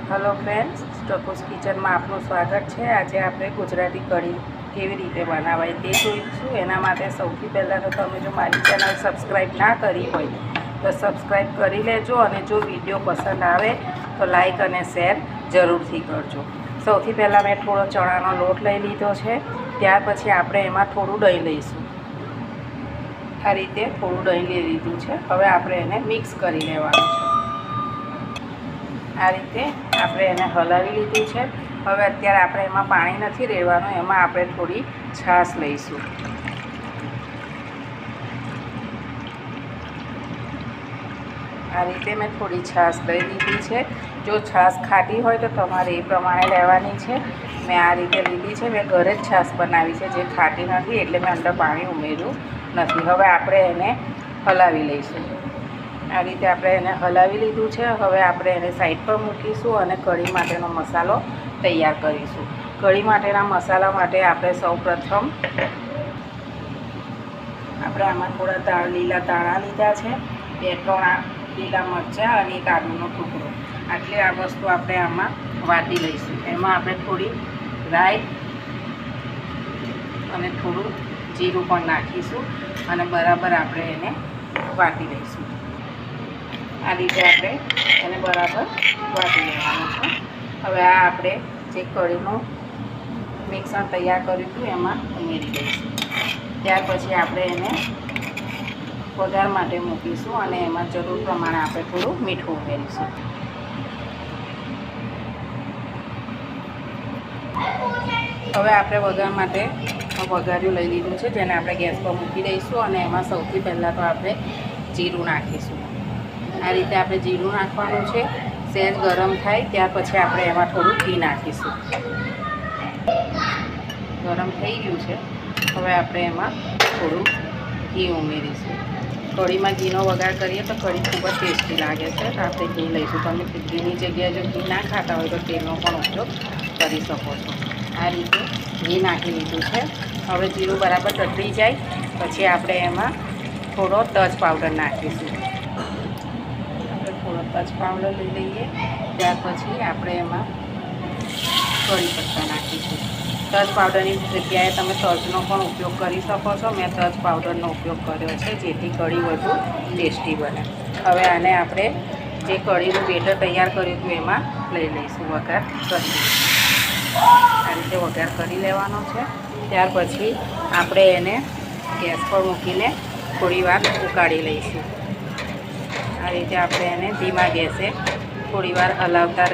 Hello friends, स्टोकोस kitchen में आपનું સ્વાગત છે। આજે આપણે ગુજરાતી કઢી કેવી રીતે બનાવાય તે જોઈશું। એના માટે સૌથી પહેલાં તો તમે જો મારી ચેનલ સબસ્ક્રાઈબ ના કરી હોય તો સબસ્ક્રાઈબ કરી લેજો અને જો વિડીયો પસંદ આવે તો લાઈક અને શેર જરૂરથી કરજો। સૌથી પહેલાં મેં થોડો ચણાનો લોટ લઈ લીધો છે। ત્યાર પછી આપણે એમાં થોડું દહીં લઈશું। આ રીતે થોડું દહીં લઈ લીધું છે। હવે આપણે એને મિક્સ કરી લેવાનું છે। આ રીતે આપણે એને હલાવી લીધું છે। હવે અત્યારે આપણે એમાં પાણી નથી રેડવાનું, એમાં આપણે થોડી છાશ લઈશું। આ રીતે મેં થોડી છાશ લઈ લીધી છે। જો છાશ ખાટી હોય તો તમારે એ પ્રમાણે લેવાની છે। મેં આ રીતે લીધી છે। મેં ઘરે જ છાશ બનાવી છે, જે ખાટી નથી એટલે મેં અંદર પાણી ઉમેર્યું નથી। હવે આપણે એને હલાવી લઈશું। આ રીતે આપણે એને હલાવી લીધું છે। હવે આપણે એને સાઈડ પર મૂકીશું અને કઢી માટેનો મસાલો તૈયાર કરીશું। કઢી માટેના મસાલા માટે આપણે સૌપ્રથમ આપણે આમાં થોડા લીલા ધાણા લીધા છે, 2-3 લીલા મરચાં અને એક આદુનો ટુકડો। આટલી આ વસ્તુ આપણે આમાં વાટી લઈશું। એમાં આપણે થોડી રાઈ અને થોડું જીરું પણ નાખીશું અને બરાબર આપણે એને વાટી લઈશું। આ રીતે આપણે એને બરાબર વાટી લેવાનું છે। હવે આ આપણે જે કઢીનું મિશ્રણ તૈયાર કર્યું હતું એમાં ઉમેરી દઈશું। ત્યાર પછી આપણે એને વઘાર માટે મૂકીશું અને એમાં જરૂર પ્રમાણે આપણે થોડું મીઠું ઉમેરીશું। હવે આપણે વઘાર માટે વઘાર્યું લઈ લીધું છે, જેને આપણે ગેસ પર મૂકી દઈશું અને એમાં સૌથી પહેલાં તો આપણે જીરું નાખીશું। આ રીતે આપણે જીરું નાખવાનું છે। સહેજ ગરમ થાય ત્યાર પછી આપણે એમાં થોડું ઘી નાખીશું। ગરમ થઈ ગયું છે, હવે આપણે એમાં થોડું ઘી ઉમેરીશું। કઢીમાં ઘીનો વઘાર કરીએ તો કઢી ખૂબ જ ટેસ્ટી લાગે છે, તો આપણે ઘી લઈશું। તમે ઘીની જગ્યાએ જો ઘી ના ખાતા હોય તો તેલનો પણ ઉપયોગ કરી શકો છો। આ રીતે ઘી નાખી લીધું છે। હવે જીરું બરાબર તતરી જાય પછી આપણે એમાં થોડો તજ પાવડર નાખીશું। થોડો તજ પાવડર લઈ લઈએ। ત્યાર પછી આપણે એમાં કઢી પત્તા નાખીશું। તજ પાવડરની જગ્યાએ તમે તજનો પણ ઉપયોગ કરી શકો છો। મેં તજ પાવડરનો ઉપયોગ કર્યો છે, જેથી કઢી વધુ ટેસ્ટી બને। હવે આને આપણે જે કઢીનું બેટર તૈયાર કર્યું હતું એમાં લઈ લઈશું। વઘાર કરી આ રીતે વઘાર કરી લેવાનો છે। ત્યાર પછી આપણે એને ગેસ પર મૂકીને થોડી વાર ઉકાળી લઈશું। આ રીતે આપણે એને ધીમા ગેસે થોડી વાર હલાવતા